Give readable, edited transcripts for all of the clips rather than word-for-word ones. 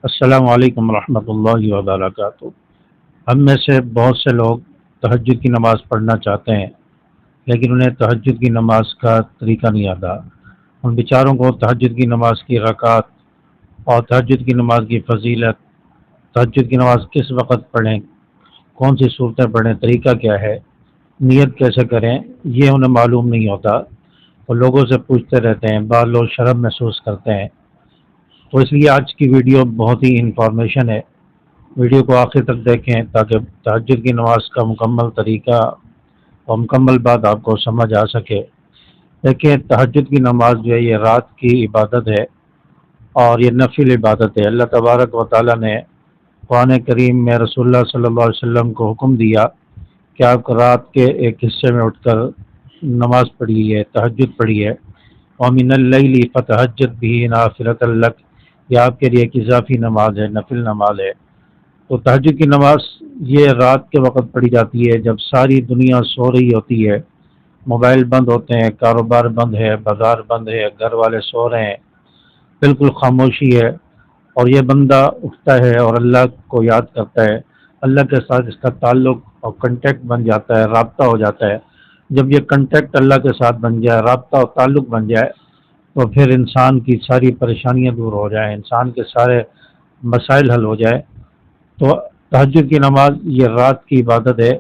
السلام علیکم ورحمۃ اللہ وبرکاتہ۔ ہم میں سے بہت سے لوگ تہجد کی نماز پڑھنا چاہتے ہیں، لیکن انہیں تہجد کی نماز کا طریقہ نہیں آتا۔ ان بیچاروں کو تہجد کی نماز کی رکعت اور تہجد کی نماز کی فضیلت، تہجد کی نماز کس وقت پڑھیں، کون سی صورتیں پڑھیں، طریقہ کیا ہے، نیت کیسے کریں، یہ انہیں معلوم نہیں ہوتا۔ وہ لوگوں سے پوچھتے رہتے ہیں، بعض لوگ شرم محسوس کرتے ہیں۔ تو اس لیے آج کی ویڈیو بہت ہی انفارمیشن ہے۔ ویڈیو کو آخر تک دیکھیں تاکہ تہجد کی نماز کا مکمل طریقہ اور مکمل بات آپ کو سمجھ آ سکے۔ دیکھیں، تہجد کی نماز جو ہے یہ رات کی عبادت ہے اور یہ نفل عبادت ہے۔ اللہ تبارک و تعالیٰ نے قرآن کریم میں رسول اللہ صلی اللہ علیہ وسلم کو حکم دیا کہ آپ رات کے ایک حصے میں اٹھ کر نماز پڑھیے، تہجد پڑھیے۔ وَمِنَ اللَّيْلِ فَتَهَجَّدْ بِهِ نَافِلَةً لَكَ، یہ آپ کے لیے ایک اضافی نماز ہے، نفل نماز ہے۔ تو تہجد کی نماز یہ رات کے وقت پڑھی جاتی ہے جب ساری دنیا سو رہی ہوتی ہے، موبائل بند ہوتے ہیں، کاروبار بند ہے، بازار بند ہے، گھر والے سو رہے ہیں، بالکل خاموشی ہے، اور یہ بندہ اٹھتا ہے اور اللہ کو یاد کرتا ہے۔ اللہ کے ساتھ اس کا تعلق اور کنٹیکٹ بن جاتا ہے، رابطہ ہو جاتا ہے۔ جب یہ کنٹیکٹ اللہ کے ساتھ بن جائے، رابطہ اور تعلق بن جائے، تو پھر انسان کی ساری پریشانیاں دور ہو جائیں، انسان کے سارے مسائل حل ہو جائے۔ تو تہجد کی نماز یہ رات کی عبادت ہے۔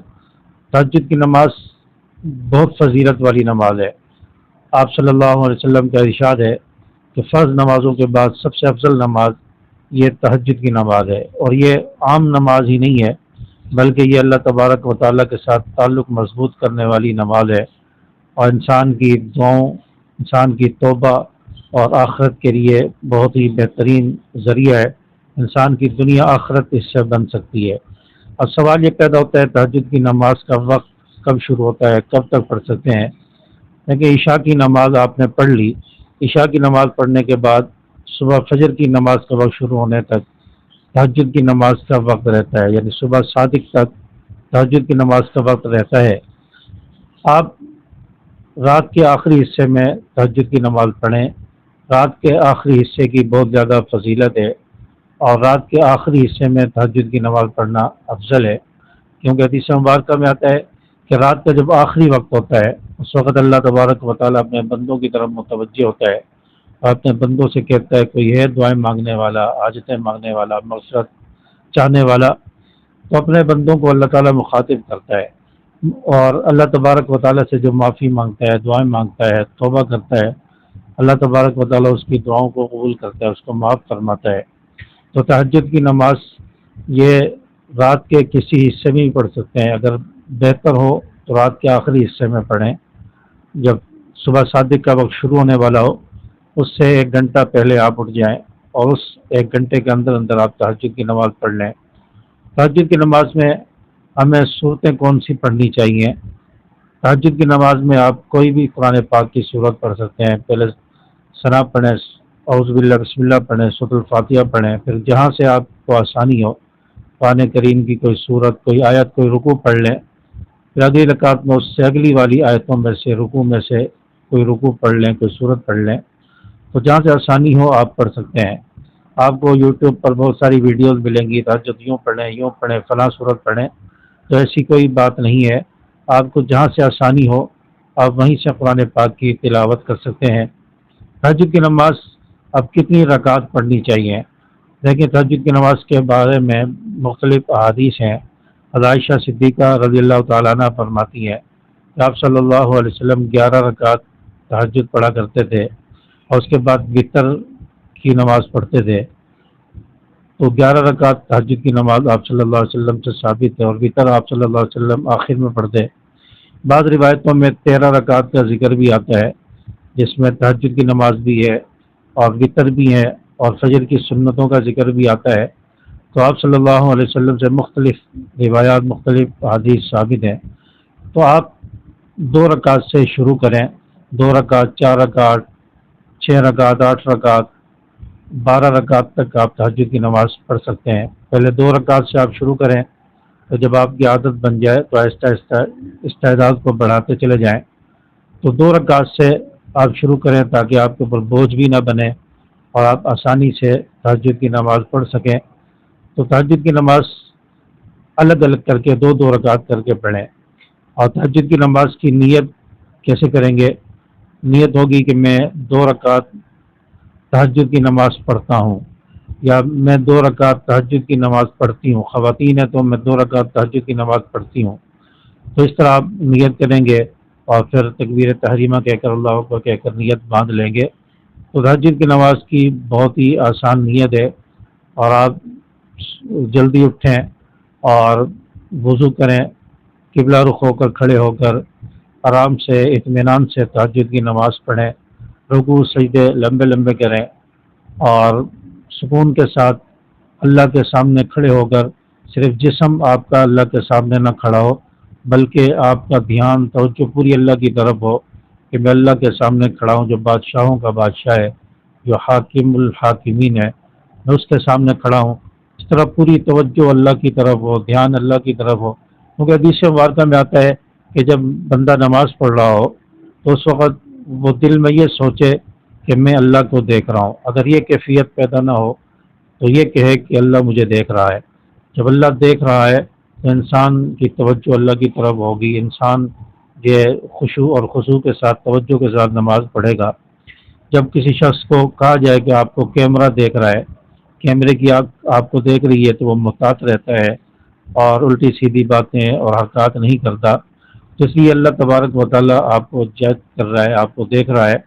تہجد کی نماز بہت فضیلت والی نماز ہے۔ آپ صلی اللہ علیہ وسلم کا ارشاد ہے کہ فرض نمازوں کے بعد سب سے افضل نماز یہ تہجد کی نماز ہے، اور یہ عام نماز ہی نہیں ہے بلکہ یہ اللہ تبارک و تعالیٰ کے ساتھ تعلق مضبوط کرنے والی نماز ہے، اور انسان کی دعاؤں، انسان کی توبہ اور آخرت کے لیے بہت ہی بہترین ذریعہ ہے۔ انسان کی دنیا آخرت اس سے بن سکتی ہے۔ اب سوال یہ پیدا ہوتا ہے تہجد کی نماز کا وقت کب شروع ہوتا ہے، کب تک پڑھ سکتے ہیں؟ لیکن عشاء کی نماز آپ نے پڑھ لی، عشاء کی نماز پڑھنے کے بعد صبح فجر کی نماز کا وقت شروع ہونے تک تہجد کی نماز کا وقت رہتا ہے، یعنی صبح صادق تک تہجد کی نماز کا وقت رہتا ہے۔ آپ رات کے آخری حصے میں تہجد کی نماز پڑھیں۔ رات کے آخری حصے کی بہت زیادہ فضیلت ہے، اور رات کے آخری حصے میں تہجد کی نماز پڑھنا افضل ہے، کیونکہ حدیث مبارکہ میں آتا ہے کہ رات کا جب آخری وقت ہوتا ہے اس وقت اللہ تبارک و تعالیٰ اپنے بندوں کی طرف متوجہ ہوتا ہے اور اپنے بندوں سے کہتا ہے کوئی ہے دعائیں مانگنے والا، حاجتیں مانگنے والا، مغفرت چاہنے والا؟ تو اپنے بندوں کو اللہ تعالیٰ مخاطب کرتا ہے، اور اللہ تبارک و تعالیٰ سے جو معافی مانگتا ہے، دعائیں مانگتا ہے، توبہ کرتا ہے، اللہ تبارک و تعالیٰ اس کی دعاؤں کو قبول کرتا ہے، اس کو معاف فرماتا ہے۔ تو تہجد کی نماز یہ رات کے کسی حصے میں ہی پڑھ سکتے ہیں، اگر بہتر ہو تو رات کے آخری حصے میں پڑھیں، جب صبح صادق کا وقت شروع ہونے والا ہو اس سے ایک گھنٹہ پہلے آپ اٹھ جائیں، اور اس ایک گھنٹے کے اندر اندر آپ تہجد کی نماز پڑھ لیں۔ تہجد کی نماز میں ہمیں صورتیں کون سی پڑھنی چاہیے؟ تہجد کی نماز میں آپ کوئی بھی قرآن پاک کی صورت پڑھ سکتے ہیں۔ پہلے ثنا پڑھیں، اعوذ باللہ بسم اللہ پڑھیں، سورۃ الفاتحہ پڑھیں، پھر جہاں سے آپ کو آسانی ہو قرآن کریم کی کوئی صورت، کوئی آیت، کوئی رکوع پڑھ لیں۔ پھر اگلی رکعت میں اس سے اگلی والی آیتوں میں سے، رکوع میں سے کوئی رکوع پڑھ لیں، کوئی صورت پڑھ لیں۔ تو جہاں سے آسانی ہو آپ پڑھ سکتے ہیں۔ آپ کو یوٹیوب پر بہت ساری ویڈیوز ملیں گی، تہجد یوں پڑھیں، فلاں صورت پڑھیں، تو ایسی کوئی بات نہیں ہے۔ آپ کو جہاں سے آسانی ہو آپ وہیں سے قرآن پاک کی تلاوت کر سکتے ہیں۔ تہجد کی نماز اب کتنی رکعت پڑھنی چاہیے؟ دیکھیں، تہجد کی نماز کے بارے میں مختلف احادیث ہیں۔ عائشہ صدیقہ رضی اللہ تعالیٰ عنہ فرماتی ہیں کہ آپ صلی اللہ علیہ وسلم 11 رکعت تہجد پڑھا کرتے تھے، اور اس کے بعد وطر کی نماز پڑھتے تھے۔ تو 11 رکعت تہجد کی نماز آپ صلی اللہ علیہ وسلم سے ثابت ہے، اور وطر آپ صلی اللہ علیہ وسلم آخر میں پڑھتے۔ بعض روایتوں میں 13 رکعت کا ذکر بھی آتا ہے، جس میں تہجد کی نماز بھی ہے اور وطر بھی ہے اور فجر کی سنتوں کا ذکر بھی آتا ہے۔ تو آپ صلی اللہ علیہ وسلم سے مختلف روایات، مختلف حدیث ثابت ہیں۔ تو آپ 2 رکعت سے شروع کریں، 2 رکعت، 4 رکعت، 6 رکعت، 8 رکعت، 12 رکعت تک آپ تہجد کی نماز پڑھ سکتے ہیں۔ پہلے 2 رکعت سے آپ شروع کریں، تو جب آپ کی عادت بن جائے تو آہستہ آہستہ اس تعداد کو بڑھاتے چلے جائیں۔ تو 2 رکعت سے آپ شروع کریں تاکہ آپ کے اوپر بوجھ بھی نہ بنے اور آپ آسانی سے تہجد کی نماز پڑھ سکیں تو تہجد کی نماز الگ الگ کر کے دو دو رکعت کر کے پڑھیں۔ اور تہجد کی نماز کی نیت کیسے کریں گے؟ نیت ہوگی کہ میں 2 رکعت تہجد کی نماز پڑھتا ہوں، یا میں 2 رکعت تہجد کی نماز پڑھتی ہوں، خواتین ہیں تو میں 2 رکعت تہجد کی نماز پڑھتی ہوں۔ تو اس طرح آپ نیت کریں گے اور پھر تکبیر تحریمہ کہہ کر اللہ اکبر کہہ کر نیت باندھ لیں گے۔ تو تہجد کی نماز کی بہت ہی آسان نیت ہے، اور آپ جلدی اٹھیں اور وضو کریں، قبلہ رخ ہو کر کھڑے ہو کر آرام سے اطمینان سے تہجد کی نماز پڑھیں، رکوع سجدے لمبے لمبے کریں، اور سکون کے ساتھ اللہ کے سامنے کھڑے ہو کر صرف جسم آپ کا اللہ کے سامنے نہ کھڑا ہو، بلکہ آپ کا دھیان توجہ پوری اللہ کی طرف ہو کہ میں اللہ کے سامنے کھڑا ہوں، جو بادشاہوں کا بادشاہ ہے، جو حاکم الحاکمین ہے، میں اس کے سامنے کھڑا ہوں۔ اس طرح پوری توجہ اللہ کی طرف ہو، دھیان اللہ کی طرف ہو، کیونکہ حدیث مبارکہ میں آتا ہے کہ جب بندہ نماز پڑھ رہا ہو تو اس وقت وہ دل میں یہ سوچے کہ میں اللہ کو دیکھ رہا ہوں۔ اگر یہ کیفیت پیدا نہ ہو تو یہ کہے کہ اللہ مجھے دیکھ رہا ہے۔ جب اللہ دیکھ رہا ہے تو انسان کی توجہ اللہ کی طرف ہوگی، انسان یہ خشوع اور خضوع کے ساتھ توجہ کے ساتھ نماز پڑھے گا۔ جب کسی شخص کو کہا جائے کہ آپ کو کیمرہ دیکھ رہا ہے، کیمرے کی آپ کو دیکھ رہی ہے، تو وہ محتاط رہتا ہے اور الٹی سیدھی باتیں اور حرکات نہیں کرتا۔ تو اس لیے اللہ تبارک و تعالیٰ آپ کو جج کر رہا ہے، آپ کو دیکھ رہا ہے،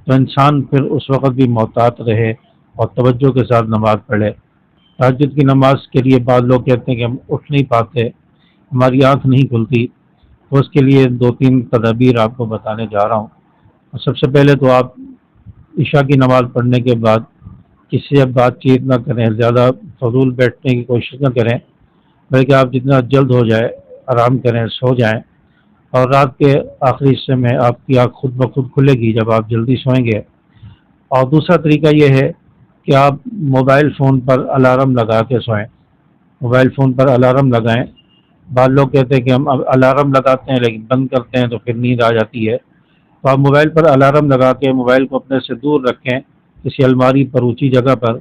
تو انسان پھر اس وقت بھی محتاط رہے اور توجہ کے ساتھ نماز پڑھے۔ تہجد کی نماز کے لیے بعض لوگ کہتے ہیں کہ ہم اٹھ نہیں پاتے، ہماری آنکھ نہیں کھلتی، تو اس کے لیے 2-3 تدابیر آپ کو بتانے جا رہا ہوں۔ اور سب سے پہلے تو آپ عشاء کی نماز پڑھنے کے بعد کسی سے بات چیت نہ کریں، زیادہ فضول بیٹھنے کی کوشش نہ کریں، بلکہ آپ جتنا جلد ہو جائے آرام کریں، سو جائیں، اور رات کے آخری حصے میں آپ کی آنکھ خود بخود کھلے گی جب آپ جلدی سوئیں گے۔ اور دوسرا طریقہ یہ ہے کہ آپ موبائل فون پر الارم لگا کے سوئیں، موبائل فون پر الارم لگائیں۔ بعض لوگ کہتے ہیں کہ ہم اب الارم لگاتے ہیں لیکن بند کرتے ہیں تو پھر نیند آ جاتی ہے، تو آپ موبائل پر الارم لگا کے موبائل کو اپنے سے دور رکھیں، کسی الماری پر اونچی جگہ پر،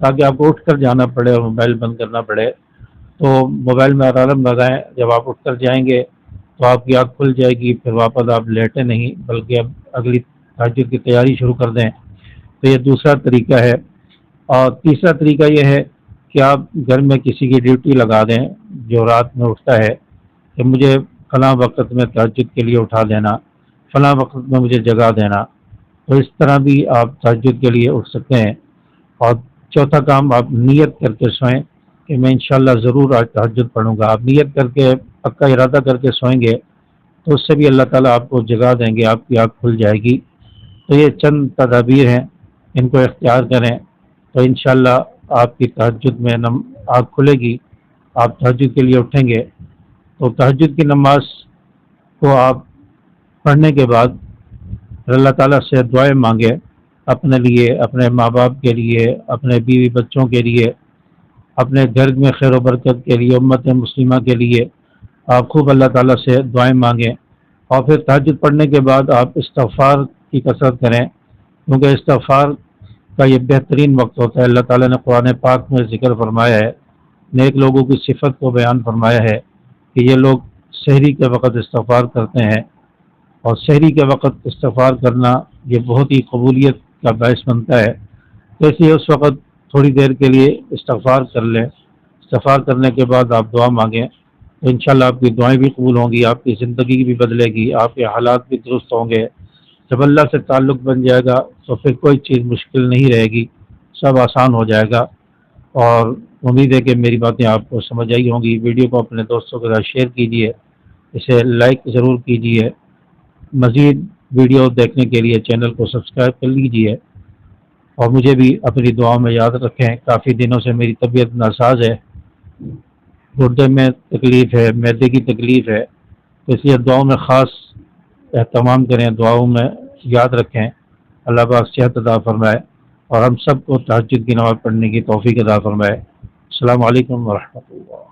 تاکہ آپ کو اٹھ کر جانا پڑے اور موبائل بند کرنا پڑے۔ تو موبائل میں الارم لگائیں، جب آپ اٹھ کر جائیں گے تو آپ کی آنکھ کھل جائے گی، پھر واپس آپ لیٹیں نہیں بلکہ اب اگلی تہجد کی تیاری شروع کر دیں۔ تو یہ دوسرا طریقہ ہے۔ اور تیسرا طریقہ یہ ہے کہ آپ گھر میں کسی کی ڈیوٹی لگا دیں جو رات میں اٹھتا ہے کہ مجھے فلاں وقت میں تہجد کے لیے اٹھا دینا، فلاں وقت میں مجھے جگا دینا، تو اس طرح بھی آپ تہجد کے لیے اٹھ سکتے ہیں۔ اور چوتھا کام، آپ نیت کر کے سوئیں کہ میں انشاءاللہ ضرور آج تہجد پڑھوں گا۔ آپ نیت کر کے پکا ارادہ کر کے سوئیں گے تو اس سے بھی اللہ تعالیٰ آپ کو جگا دیں گے، آپ کی آنکھ کھل جائے گی۔ تو یہ چند تدابیر ہیں، ان کو اختیار کریں تو انشاءاللہ آپ کی تہجد میں آنکھ کھلے گی، آپ تہجد کے لیے اٹھیں گے۔ تو تہجد کی نماز کو آپ پڑھنے کے بعد اللہ تعالیٰ سے دعائیں مانگیں، اپنے لیے، اپنے ماں باپ کے لیے، اپنے بیوی بچوں کے لیے، اپنے گھر میں خیر و برکت کے لیے، امت مسلمہ کے لیے آپ خوب اللہ تعالیٰ سے دعائیں مانگیں۔ اور پھر تہجد پڑھنے کے بعد آپ استغفار کی کثرت کریں، کیونکہ استغفار کا یہ بہترین وقت ہوتا ہے۔ اللہ تعالیٰ نے قرآن پاک میں ذکر فرمایا ہے، نیک لوگوں کی صفت کو بیان فرمایا ہے کہ یہ لوگ سحری کے وقت استغفار کرتے ہیں، اور سحری کے وقت استغفار کرنا یہ بہت ہی قبولیت کا باعث بنتا ہے۔ تو اس لیے اس وقت تھوڑی دیر کے لیے استغفار کر لیں، استغفار کرنے کے بعد آپ دعا مانگیں تو انشاءاللہ آپ کی دعائیں بھی قبول ہوں گی، آپ کی زندگی بھی بدلے گی، آپ کے حالات بھی درست ہوں گے۔ جب اللہ سے تعلق بن جائے گا تو پھر کوئی چیز مشکل نہیں رہے گی، سب آسان ہو جائے گا۔ اور امید ہے کہ میری باتیں آپ کو سمجھ آئی ہوں گی۔ ویڈیو کو اپنے دوستوں کے ساتھ شیئر کیجیے، اسے لائک ضرور کیجیے۔ مزید ویڈیو دیکھنے کے لیے چینل کو سبسکرائب کر لیجیے، اور مجھے بھی اپنی دعاؤں میں یاد رکھیں۔ کافی دنوں سے میری طبیعت ناساز ہے، گردے میں تکلیف ہے، معدے کی تکلیف ہے، تو اس لیے دعاؤں میں خاص اہتمام کریں، دعاؤں میں یاد رکھیں۔ اللہ پاک صحت عطا فرمائے اور ہم سب کو تہجد کی نماز پڑھنے کی توفیق عطا فرمائے۔ السلام علیکم ورحمۃ اللہ۔